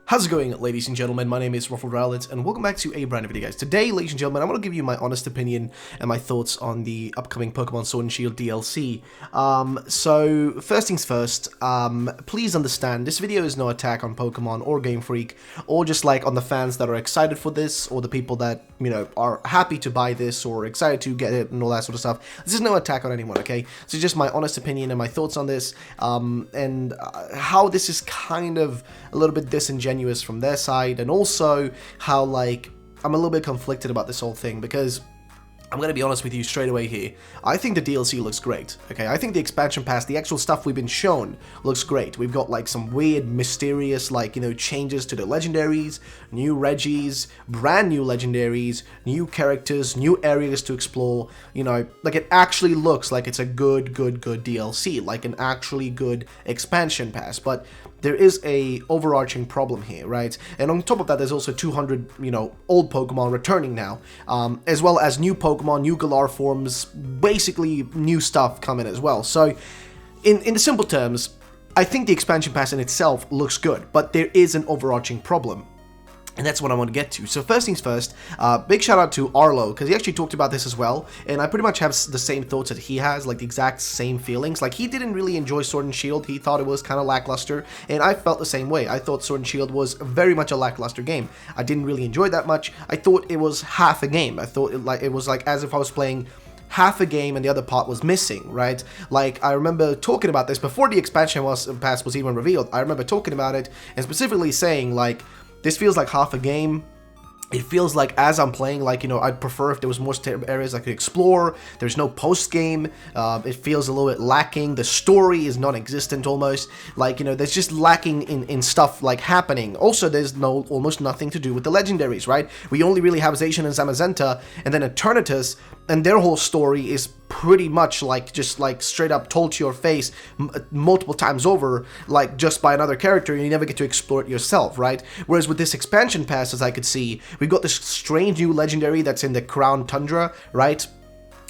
How's it going, ladies and gentlemen? My name is Ruffled Rowlett, and welcome back to a brand new video, guys. Today, ladies and gentlemen, I'm going to give you my honest opinion and my thoughts on the upcoming Pokemon Sword and Shield DLC. So, first things first, please understand, this video is no attack on Pokemon or Game Freak, or just like on the fans that are excited for this, or the people that, you know, are happy to buy this, or excited to get it, and all that sort of stuff. This is no attack on anyone, okay? So just my honest opinion and my thoughts on this, and how this is kind of a little bit disingenuous from their side, and also how, like, I'm a little bit conflicted about this whole thing, because I'm gonna be honest with you straight away here. I think the DLC looks great, okay? I think the expansion pass, the actual stuff we've been shown, looks great. We've got, like, some weird, mysterious, like, you know, changes to the legendaries, new Regis, brand new legendaries, new characters, new areas to explore, you know, like, it actually looks like it's a good DLC, like an actually good expansion pass, but there is a overarching problem here, right? And on top of that, there's also 200, you know, old Pokemon returning now, as well as new Pokemon, new Galar forms, basically new stuff coming as well. So, in the simple terms, I think the expansion pass in itself looks good, but there is an overarching problem. And that's what I want to get to. So first things first, big shout out to Arlo, because he actually talked about this as well, and I pretty much have the same thoughts that he has, like the exact same feelings. Like, he didn't really enjoy Sword and Shield, he thought it was kind of lackluster, and I felt the same way. I thought Sword and Shield was very much a lackluster game. I didn't really enjoy it that much. I thought it was half a game. I thought it was like as if I was playing half a game and the other part was missing, right? Like, I remember talking about this before the expansion pass was even revealed. I remember talking about it and specifically saying, like, this feels like half a game. It feels like, as I'm playing, like, you know, I'd prefer if there was more areas I could explore. There's no post-game. It feels a little bit lacking. The story is non-existent almost. Like, you know, there's just lacking in stuff, like, happening. Also, there's almost nothing to do with the legendaries, right? We only really have Zacian and Zamazenta, and then Eternatus, and their whole story is pretty much, like, just, like, straight up told to your face multiple times over, like, just by another character, and you never get to explore it yourself, right? Whereas with this expansion pass, as I could see, we've got this strange new legendary that's in the Crown Tundra, right?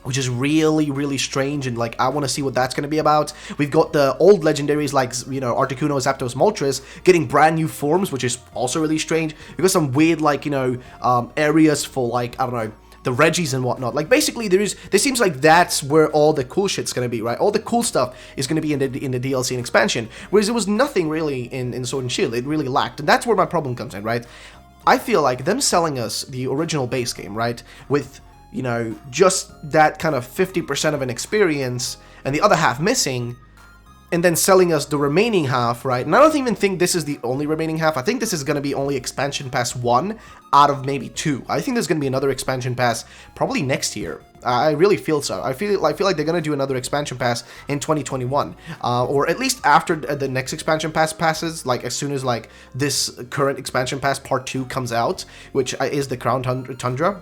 Which is really strange, and, like, I want to see what that's going to be about. We've got the old legendaries like, you know, Articuno, Zapdos, Moltres getting brand new forms, which is also really strange. We've got some weird, like, you know, areas for, like, I don't know, the Regis and whatnot. Like, basically, there seems like that's where all the cool shit's gonna be, right? All the cool stuff is gonna be in the DLC and expansion, whereas there was nothing really in Sword and Shield. It really lacked, and that's where my problem comes in, right? I feel like them selling us the original base game, right, with, you know, just that kind of 50% of an experience and the other half missing, and then selling us the remaining half, right? And I don't even think this is the only remaining half. I think this is going to be only Expansion Pass 1 out of maybe 2. I think there's going to be another Expansion Pass probably next year. I really feel so. I feel like they're going to do another Expansion Pass in 2021. Or at least after the next Expansion Pass passes, like as soon as, like, this current Expansion Pass Part 2 comes out, which is the Crown Tundra.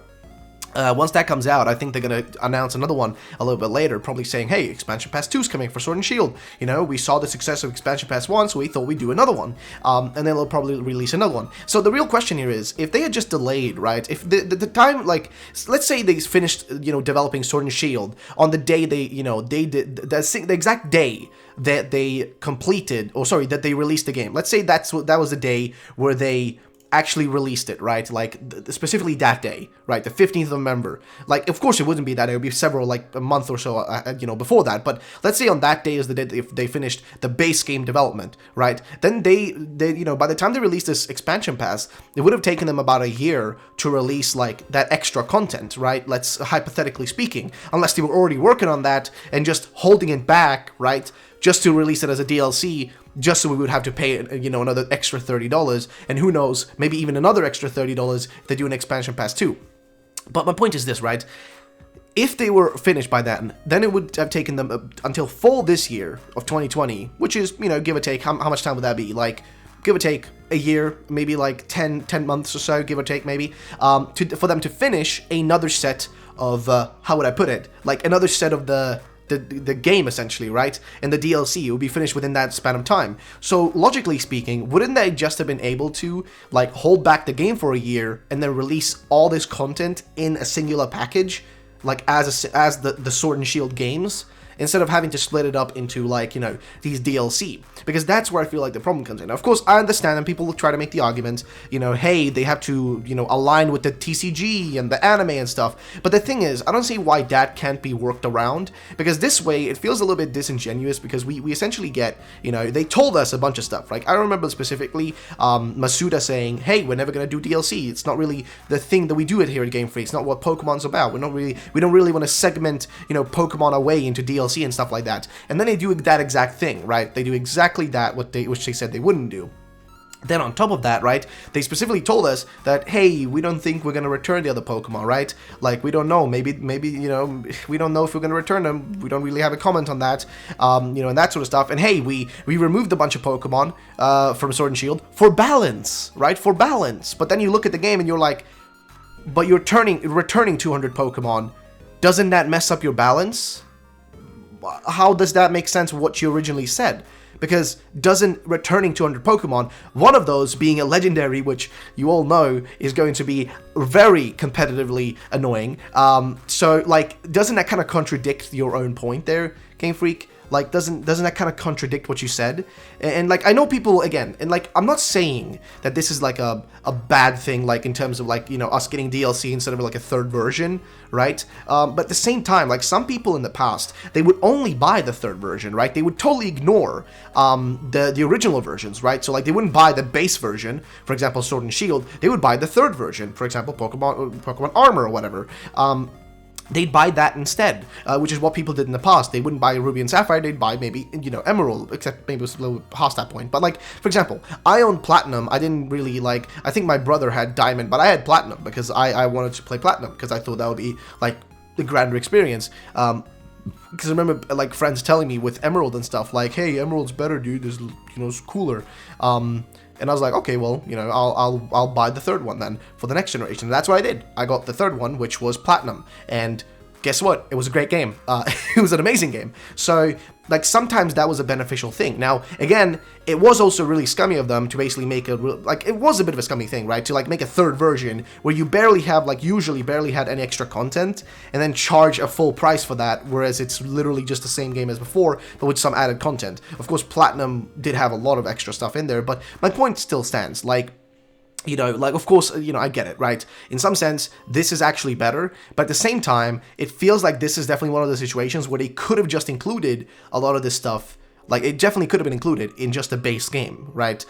Once that comes out, I think they're going to announce another one a little bit later, probably saying, hey, Expansion Pass 2 is coming for Sword and Shield. You know, we saw the success of Expansion Pass 1, so we thought we'd do another one. And then they'll probably release another one. So the real question here is, if they had just delayed, right, if the time, like, let's say they finished, you know, developing Sword and Shield on the day they, you know, they did, the exact day that they completed, or sorry, that they released the game. Let's say that was the day where they actually released it, right? Like, specifically that day, right? The 15th of November. Like, of course it wouldn't be that. It would be several, like, a month or so, you know, before that. But let's say on that day is the day if they finished the base game development, right? Then they, you know, by the time they released this expansion pass, it would have taken them about a year to release, like, that extra content, right? Let's, hypothetically speaking, unless they were already working on that and just holding it back, right? Just to release it as a DLC, just so we would have to pay, you know, another extra $30, and who knows, maybe even another extra $30 if they do an expansion pass too. But my point is this, right? If they were finished by then it would have taken them until fall this year of 2020, which is, you know, give or take, how much time would that be? Like, give or take a year, maybe like 10 months or so, give or take maybe, for them to finish another set of, how would I put it? Like, another set of the game, essentially, right? And the DLC will be finished within that span of time. So logically speaking, wouldn't they just have been able to, like, hold back the game for a year and then release all this content in a singular package, like as the Sword and Shield games, instead of having to split it up into, like, you know, these DLC, because that's where I feel like the problem comes in. Now, of course, I understand, and people will try to make the argument, you know, hey, they have to, you know, align with the TCG and the anime and stuff, but the thing is, I don't see why that can't be worked around, because this way, it feels a little bit disingenuous, because we essentially get, you know, they told us a bunch of stuff. Like, I remember specifically Masuda saying, hey, we're never gonna do DLC, it's not really the thing that we do it here at Game Freak, it's not what Pokemon's about, we don't really want to segment, you know, Pokemon away into DLC and stuff like that. And then they do that exact thing, right? They do exactly that, which they said they wouldn't do. Then on top of that, right, they specifically told us that, hey, we don't think we're going to return the other Pokemon, right? Like, we don't know, maybe, you know, we don't know if we're going to return them, we don't really have a comment on that, you know, and that sort of stuff. And hey, we removed a bunch of Pokemon from Sword and Shield for balance, right, for balance. But then you look at the game and you're like, but you're returning 200 Pokemon, doesn't that mess up your balance? How does that make sense with what you originally said? Because doesn't returning 200 Pokemon, one of those being a legendary, which you all know is going to be very competitively annoying, so, like, doesn't that kind of contradict your own point there, Game Freak? Like, doesn't that kind of contradict what you said? And like, I know people, again, and like, I'm not saying that this is like a bad thing, like, in terms of, like, you know, us getting DLC instead of like a third version, right? But at the same time, like, some people in the past, they would only buy the third version, right? They would totally ignore the original versions, right? So, like, they wouldn't buy the base version, for example, Sword and Shield, they would buy the third version, for example, Pokemon Armor or whatever. They'd buy that instead, which is what people did in the past. They wouldn't buy Ruby and Sapphire, they'd buy maybe, you know, Emerald, except maybe it was a little past that point. But, like, for example, I owned Platinum. I didn't really, like, I think my brother had Diamond, but I had Platinum because I wanted to play Platinum, because I thought that would be, like, the grander experience. Because I remember, like, friends telling me with Emerald and stuff, like, hey, Emerald's better, dude, there's, you know, it's cooler. And I was like, okay, well, you know, I'll buy the third one then for the next generation. And that's what I did. I got the third one, which was Platinum. And guess what? It was a great game. It was an amazing game. So, like, sometimes that was a beneficial thing. Now, again, it was also really scummy of them to basically make like, it was a bit of a scummy thing, right? To, like, make a third version where you barely have, like, usually barely had any extra content, and then charge a full price for that, whereas it's literally just the same game as before, but with some added content. Of course, Platinum did have a lot of extra stuff in there, but my point still stands. Like, you know, like, of course, you know, I get it, right? In some sense, this is actually better, but at the same time, it feels like this is definitely one of the situations where they could have just included a lot of this stuff. Like, it definitely could have been included in just the base game, right?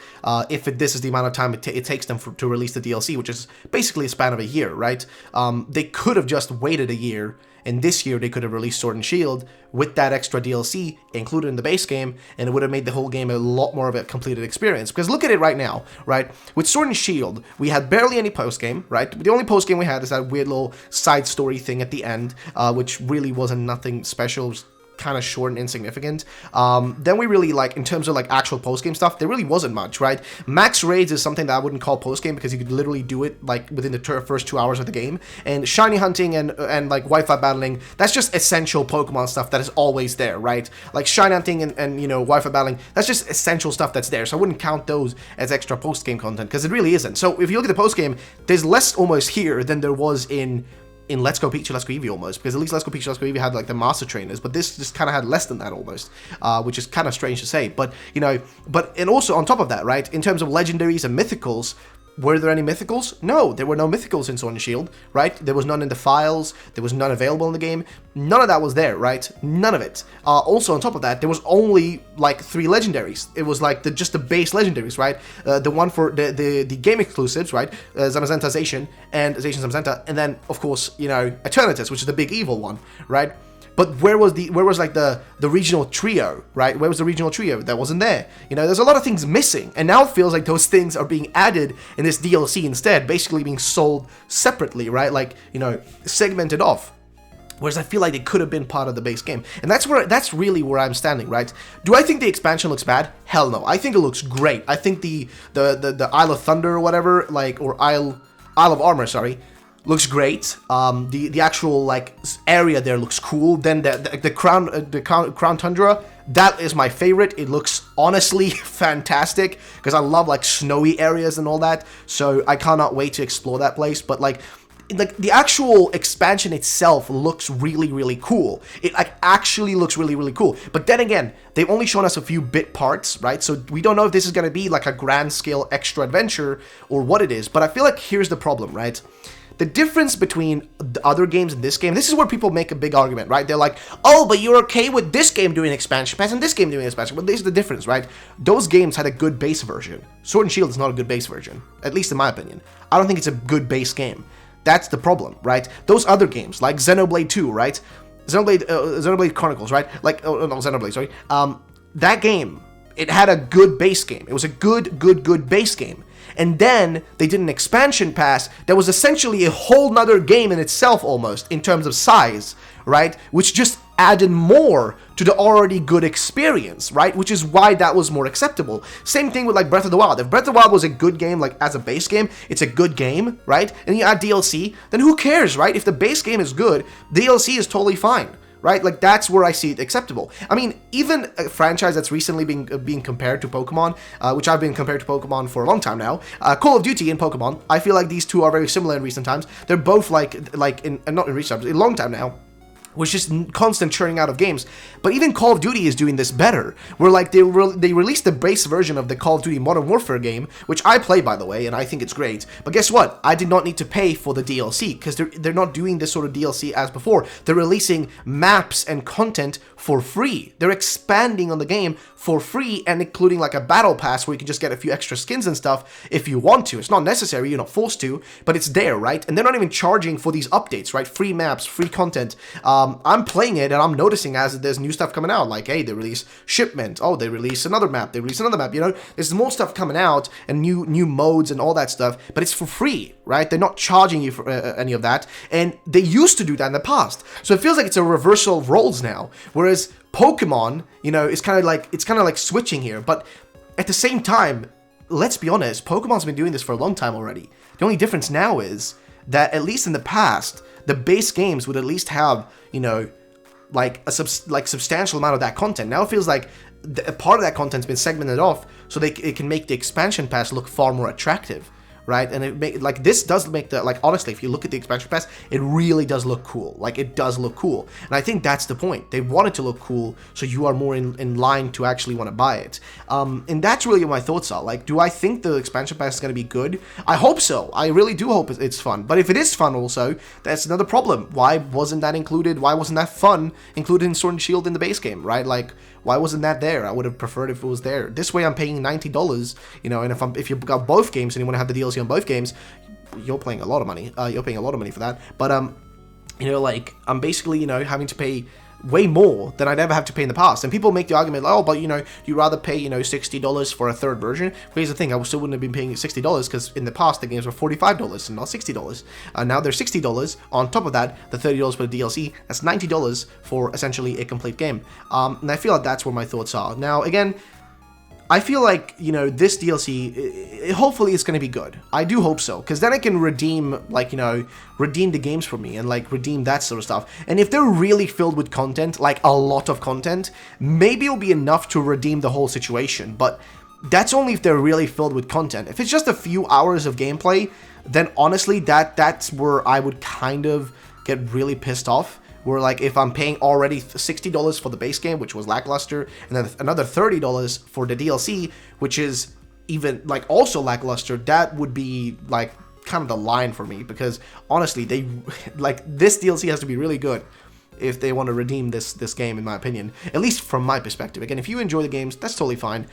If this is the amount of time it takes them to release the DLC, which is basically a span of a year, right? They could have just waited a year, and this year they could have released Sword and Shield with that extra DLC included in the base game, and it would have made the whole game a lot more of a completed experience. Because look at it right now, right? With Sword and Shield, we had barely any post-game, right? The only post-game we had is that weird little side story thing at the end, which really wasn't nothing special. It was kind of short and insignificant. Then we really, like, in terms of, like, actual post-game stuff, there really wasn't much, right? Max Raids is something that I wouldn't call post-game, because you could literally do it, like, within the first 2 hours of the game. And shiny hunting and like, Wi-Fi battling, that's just essential Pokemon stuff that is always there, right? Like, shiny hunting and you know, Wi-Fi battling, that's just essential stuff that's there, so I wouldn't count those as extra post-game content, because it really isn't. So if you look at the post-game, there's less almost here than there was in Let's Go Pikachu, Let's Go Eevee almost, because at least Let's Go Pikachu, Let's Go Eevee had, like, the Master Trainers, but this just kind of had less than that almost, which is kind of strange to say, but, you know, and also on top of that, right, in terms of legendaries and mythicals, were there any mythicals? No, there were no mythicals in Sword and Shield, right? There was none in the files, there was none available in the game, none of that was there, right? None of it. Also, on top of that, there was only, like, 3 legendaries. It was, like, just the base legendaries, right? The one for the game exclusives, right? Zamazenta Zacian and Zacian Zamazenta, and then, of course, you know, Eternatus, which is the big evil one, right? But where was like the regional trio, right? Where was the regional trio? That wasn't there. You know, there's a lot of things missing, and now it feels like those things are being added in this DLC instead, basically being sold separately, right? Like, you know, segmented off. Whereas I feel like it could have been part of the base game, and that's really where I'm standing, right? Do I think the expansion looks bad? Hell no. I think it looks great. I think the Isle of Thunder or whatever, like, or Isle of Armor, sorry, looks great. The actual, like, area there looks cool. Then the Crown Tundra, that is my favorite. It looks honestly fantastic, because I love, like, snowy areas and all that. So I cannot wait to explore that place. But, like, like the actual expansion itself looks really cool. It like actually looks really cool. But then again, they've only shown us a few bit parts, right? So we don't know if this is going to be like a grand scale extra adventure or what it is. But I feel like here's the problem, right? The difference between the other games and this game, this is where people make a big argument, right? They're like, oh, but you're okay with this game doing expansion pass and this game doing expansion. But this is the difference, right? Those games had a good base version. Sword and Shield is not a good base version, at least in my opinion. I don't think it's a good base game. That's the problem, right? Those other games, like Xenoblade 2, right? Xenoblade Chronicles, right? Like, oh, no, Xenoblade, sorry. That game, it had a good base game. It was a good base game. And then they did an expansion pass that was essentially a whole nother game in itself almost, in terms of size, right? Which just added more to the already good experience, right? Which is why that was more acceptable. Same thing with like Breath of the Wild. If Breath of the Wild was a good game, like as a base game, it's a good game, right? And you add DLC, then who cares, right? If the base game is good, DLC is totally fine. Right? Like, that's where I see it acceptable. I mean, even a franchise that's recently being compared to Pokemon, which I've been compared to Pokemon for a long time now, Call of Duty and Pokemon, I feel like these two are very similar in recent times. They're both not in recent times, in a long time now, was just constant churning out of games. But even Call of Duty is doing this better, where like they released the base version of the Call of Duty Modern Warfare game, which I play, by the way, and I think it's great. But guess what? I did not need to pay for the DLC, because they're not doing this sort of DLC as before. They're releasing maps and content for free. They're expanding on the game for free, and including like a battle pass where you can just get a few extra skins and stuff if you want to. It's not necessary, you're not forced to, but it's there, right? And they're not even charging for these updates, right? Free maps, free content. I'm playing it and I'm noticing as there's new stuff coming out, like, hey, they release Shipment, oh, they release another map, you know, there's more stuff coming out and new modes and all that stuff, but it's for free, right? They're not charging you for any of that, and they used to do that in the past. So it feels like it's a reversal of roles now, whereas Pokemon, you know, it's kind of like switching here, but at the same time, let's be honest, Pokemon's been doing this for a long time already. The only difference now is that, at least in the past, the base games would at least have, you know, like a substantial amount of that content. Now it feels like a part of that content's been segmented off, so it can make the expansion pass look far more attractive, right? And this does make the, like, honestly, if you look at the expansion pass, it really does look cool. Like, it does look cool, and I think that's the point. They want it to look cool, so you are more in line to actually want to buy it. And that's really what my thoughts are. Like, do I think the expansion pass is going to be good? I hope so. I really do hope it's fun. But if it is fun also, that's another problem. Why wasn't that included? Why wasn't that fun included in Sword and Shield in the base game, right? Like, why wasn't that there? I would have preferred if it was there. This way I'm paying $90, you know, and if you've got both games and you want to have the DLC on both games, you're paying a lot of money. You're paying a lot of money for that. But, you know, like, I'm basically, you know, having to pay way more than I'd ever have to pay in the past. And people make the argument, like, oh, but, you know, you'd rather pay, you know, $60 for a third version. But here's the thing, I still wouldn't have been paying $60 because in the past the games were $45 and not $60. Now they're $60. On top of that, the $30 for the DLC, that's $90 for essentially a complete game. And I feel like that's where my thoughts are. Now, again, I feel like, you know, this DLC, hopefully it's going to be good. I do hope so, because then I can redeem, like, you know, redeem the games for me and, like, redeem that sort of stuff. And if they're really filled with content, like a lot of content, maybe it'll be enough to redeem the whole situation. But that's only if they're really filled with content. If it's just a few hours of gameplay, then honestly, that's where I would kind of get really pissed off. Where, like, if I'm paying already $60 for the base game, which was lackluster, and then another $30 for the DLC, which is even, like, also lackluster, that would be, like, kind of the line for me. Because, honestly, this DLC has to be really good if they want to redeem this game, in my opinion. At least from my perspective. Again, if you enjoy the games, that's totally fine.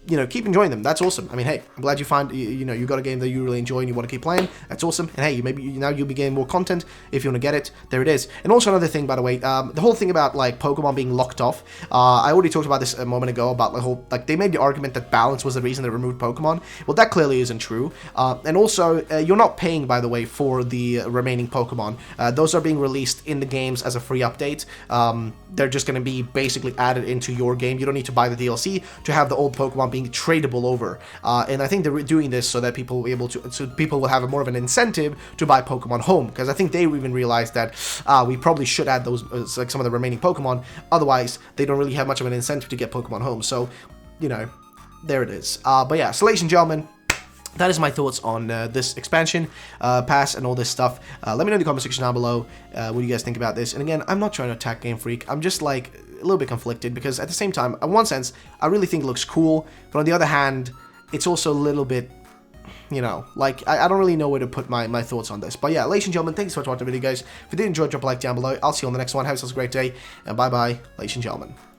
You know, keep enjoying them. That's awesome. I mean, hey, I'm glad you find, you know, you got a game that you really enjoy and you want to keep playing. That's awesome. And hey, now you'll be getting more content if you want to get it. There it is. And also another thing, by the way, the whole thing about, like, Pokemon being locked off. I already talked about this a moment ago about the whole, like, they made the argument that balance was the reason they removed Pokemon. Well, that clearly isn't true. And also, you're not paying, by the way, for the remaining Pokemon. Those are being released in the games as a free update. They're just going to be basically added into your game. You don't need to buy the DLC to have the old Pokemon being tradable over, and I think they're doing this so that people will be able to, so people will have more of an incentive to buy Pokemon Home, because I think they even realized that we probably should add those, like, some of the remaining Pokemon. Otherwise, they don't really have much of an incentive to get Pokemon Home. So, you know, there it is. But yeah, so ladies and gentlemen, that is my thoughts on this expansion pass and all this stuff. Let me know in the comment section down below what you guys think about this. And again, I'm not trying to attack Game Freak. I'm just like a little bit conflicted because at the same time, in one sense, I really think it looks cool, but on the other hand, it's also a little bit, you know, like I don't really know where to put my thoughts on this. But yeah, ladies and gentlemen, thanks so much for watching the video, guys. If you did enjoy, drop a like down below. I'll see you on the next one. Have yourselves a great day, and bye bye, ladies and gentlemen.